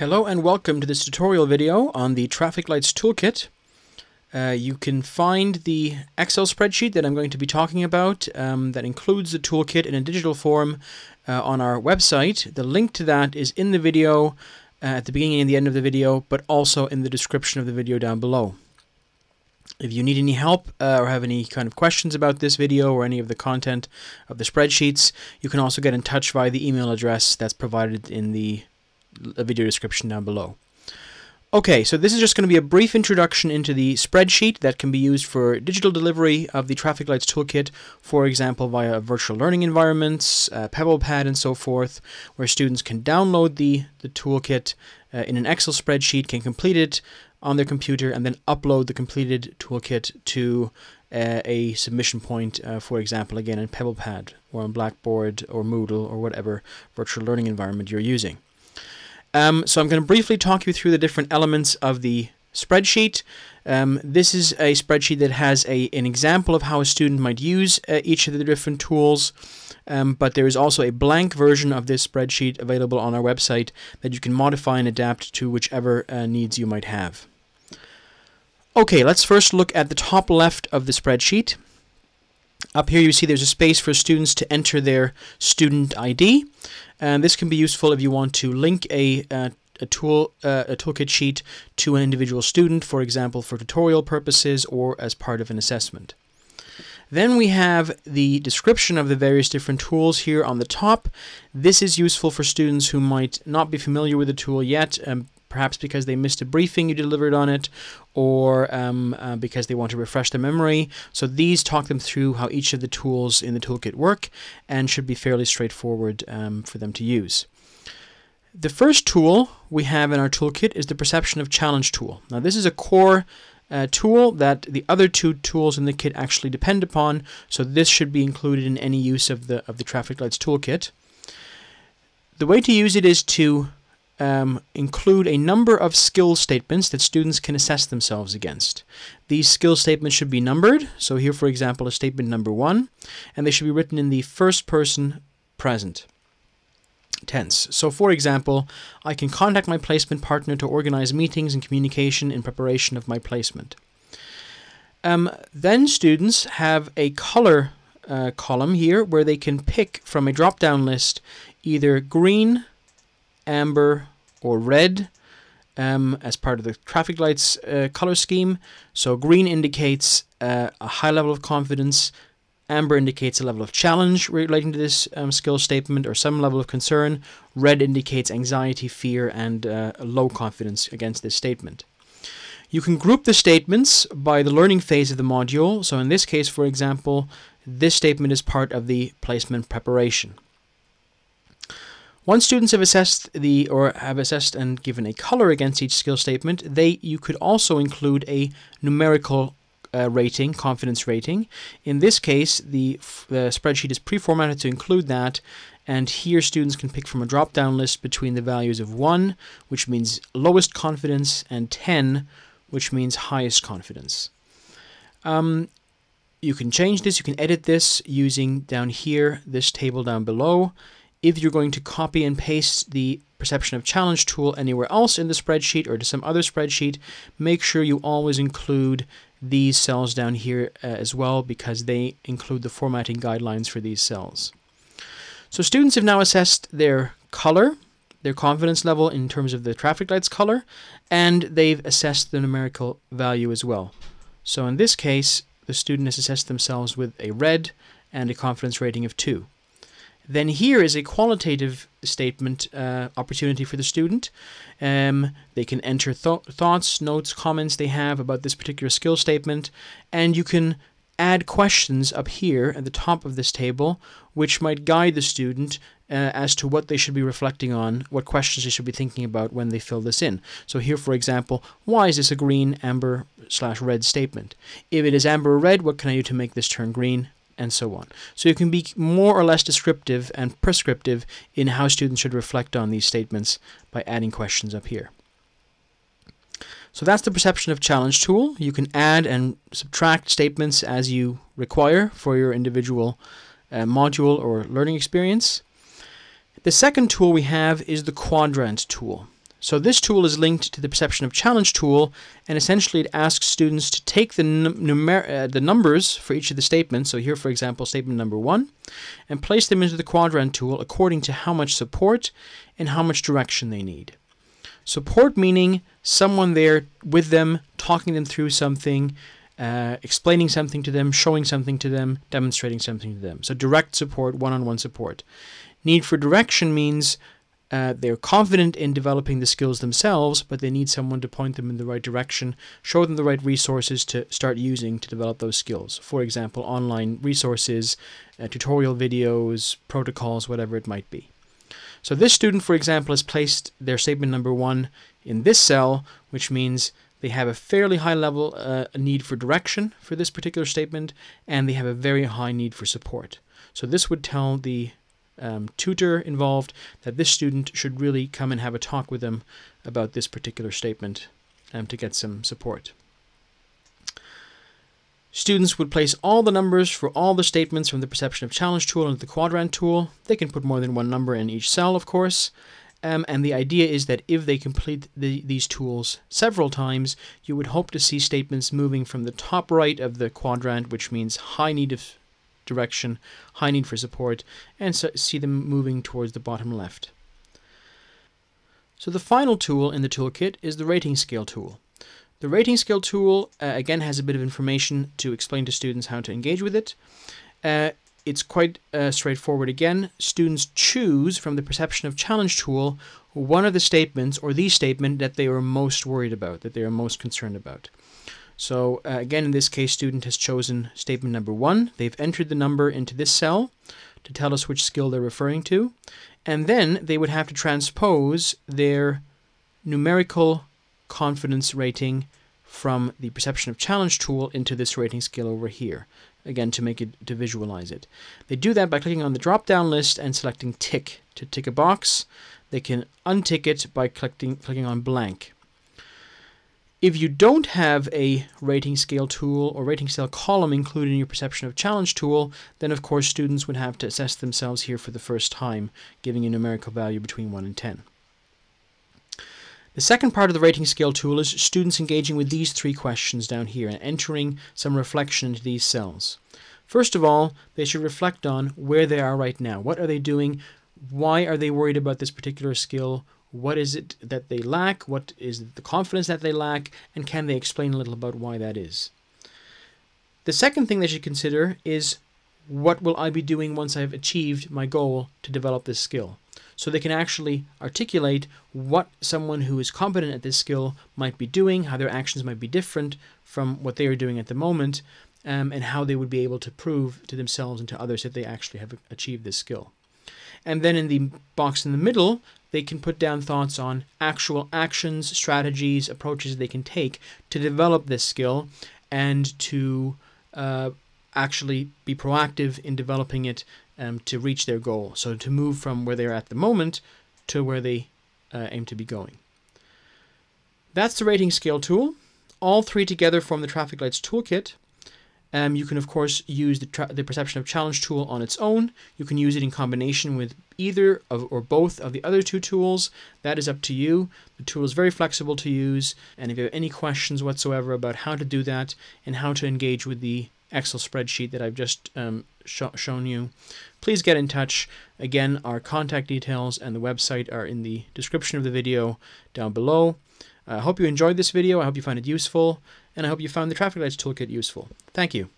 Hello and welcome to this tutorial video on the Traffic Lights Toolkit. You can find the Excel spreadsheet that I'm going to be talking about that includes the toolkit in a digital form on our website. The link to that is in the video at the beginning and the end of the video, but also in the description of the video down below. If you need any help or have any kind of questions about this video or any of the content of the spreadsheets, you can also get in touch via the email address that's provided in the video description down below. Okay, so this is just going to be a brief introduction into the spreadsheet that can be used for digital delivery of the Traffic Lights Toolkit, for example via virtual learning environments, PebblePad and so forth, where students can download the toolkit in an Excel spreadsheet, can complete it on their computer, and then upload the completed toolkit to a submission point, for example, again in PebblePad or on Blackboard or Moodle or whatever virtual learning environment you're using. So I'm going to briefly talk you through the different elements of the spreadsheet. This is a spreadsheet that has an example of how a student might use each of the different tools, but there is also a blank version of this spreadsheet available on our website that you can modify and adapt to whichever needs you might have. Okay, let's first look at the top left of the spreadsheet. Up here you see there's a space for students to enter their student ID, and this can be useful if you want to link a toolkit sheet to an individual student, for example for tutorial purposes or as part of an assessment. Then we have the description of the various different tools here on the top. This is useful for students who might not be familiar with the tool yet, perhaps because they missed a briefing you delivered on it, or because they want to refresh their memory. So these talk them through how each of the tools in the toolkit work and should be fairly straightforward for them to use. The first tool we have in our toolkit is the Perception of Challenge tool. Now this is a core tool that the other two tools in the kit actually depend upon, so this should be included in any use of the Traffic Lights Toolkit. The way to use it is to include a number of skill statements that students can assess themselves against. These skill statements should be numbered, so here for example is statement number 1, and they should be written in the first person present tense. So for example, I can contact my placement partner to organize meetings and communication in preparation of my placement. Then students have a color column here where they can pick from a drop-down list either green, amber or red as part of the traffic lights color scheme. So green indicates a high level of confidence, amber indicates a level of challenge relating to this skill statement or some level of concern, red indicates anxiety, fear and low confidence against this statement. You can group the statements by the learning phase of the module. So in this case, for example, this statement is part of the placement preparation. Once students have assessed and given a color against each skill statement, you could also include a numerical rating, confidence rating. In this case, the spreadsheet is pre-formatted to include that, and here students can pick from a drop-down list between the values of 1, which means lowest confidence, and 10, which means highest confidence. You can change this, you can edit this using down here, this table down below. If you're going to copy and paste the Perception of Challenge tool anywhere else in the spreadsheet or to some other spreadsheet, make sure you always include these cells down here as well, because they include the formatting guidelines for these cells. So students have now assessed their color, their confidence level in terms of the traffic lights color, and they've assessed the numerical value as well. So in this case, the student has assessed themselves with a red and a confidence rating of 2. Then here is a qualitative statement opportunity for the student. They can enter thoughts, notes, comments they have about this particular skill statement, and you can add questions up here at the top of this table which might guide the student as to what they should be reflecting on, what questions they should be thinking about when they fill this in. So here, for example, why is this a green, amber / red statement? If it is amber or red, what can I do to make this turn green? And so on. So you can be more or less descriptive and prescriptive in how students should reflect on these statements by adding questions up here. So that's the Perception of Challenge tool. You can add and subtract statements as you require for your individual module or learning experience. The second tool we have is the Quadrant tool. So this tool is linked to the perception of challenge tool, and essentially it asks students to take the numbers for each of the statements, so here for example statement number 1, and place them into the quadrant tool according to how much support and how much direction they need. Support meaning someone there with them, talking them through something, explaining something to them, showing something to them, demonstrating something to them. So direct support, one-on-one support. Need for direction means they're confident in developing the skills themselves, but they need someone to point them in the right direction, show them the right resources to start using to develop those skills. For example, online resources, tutorial videos, protocols, whatever it might be. So this student, for example, has placed their statement number 1 in this cell, which means they have a fairly high level need for direction for this particular statement, and they have a very high need for support. So this would tell the tutor involved that this student should really come and have a talk with them about this particular statement to get some support. Students would place all the numbers for all the statements from the perception of challenge tool into the quadrant tool. They can put more than one number in each cell, of course. And the idea is that if they complete these tools several times, you would hope to see statements moving from the top right of the quadrant, which means high need of direction, high need for support, and so see them moving towards the bottom left. So the final tool in the toolkit is the rating scale tool. The rating scale tool, again, has a bit of information to explain to students how to engage with it. It's quite straightforward again. Students choose from the perception of challenge tool one of the statements or the statement that they are most worried about, that they are most concerned about. So again, in this case, student has chosen statement number 1. They've entered the number into this cell to tell us which skill they're referring to. And then they would have to transpose their numerical confidence rating from the perception of challenge tool into this rating scale over here. Again, to visualize it. They do that by clicking on the drop-down list and selecting tick to tick a box. They can untick it by clicking on blank. If you don't have a rating scale tool or rating scale column included in your perception of challenge tool, then of course students would have to assess themselves here for the first time, giving a numerical value between 1 and 10. The second part of the rating scale tool is students engaging with these 3 questions down here and entering some reflection into these cells. First of all, they should reflect on where they are right now. What are they doing? Why are they worried about this particular skill? What is it that they lack? What is the confidence that they lack? And can they explain a little about why that is? The second thing they should consider is, what will I be doing once I've achieved my goal to develop this skill? So they can actually articulate what someone who is competent at this skill might be doing, how their actions might be different from what they are doing at the moment, and how they would be able to prove to themselves and to others that they actually have achieved this skill. And then in the box in the middle, they can put down thoughts on actual actions, strategies, approaches they can take to develop this skill and to actually be proactive in developing it to reach their goal. So to move from where they're at the moment to where they aim to be going. That's the rating scale tool. All 3 together form the Traffic Lights Toolkit. You can, of course, use the perception of challenge tool on its own. You can use it in combination with either or both of the other 2 tools. That is up to you. The tool is very flexible to use, and if you have any questions whatsoever about how to do that and how to engage with the Excel spreadsheet that I've just shown you, please get in touch. Again, our contact details and the website are in the description of the video down below. I hope you enjoyed this video. I hope you found it useful, and I hope you found the Traffic Lights Toolkit useful. Thank you.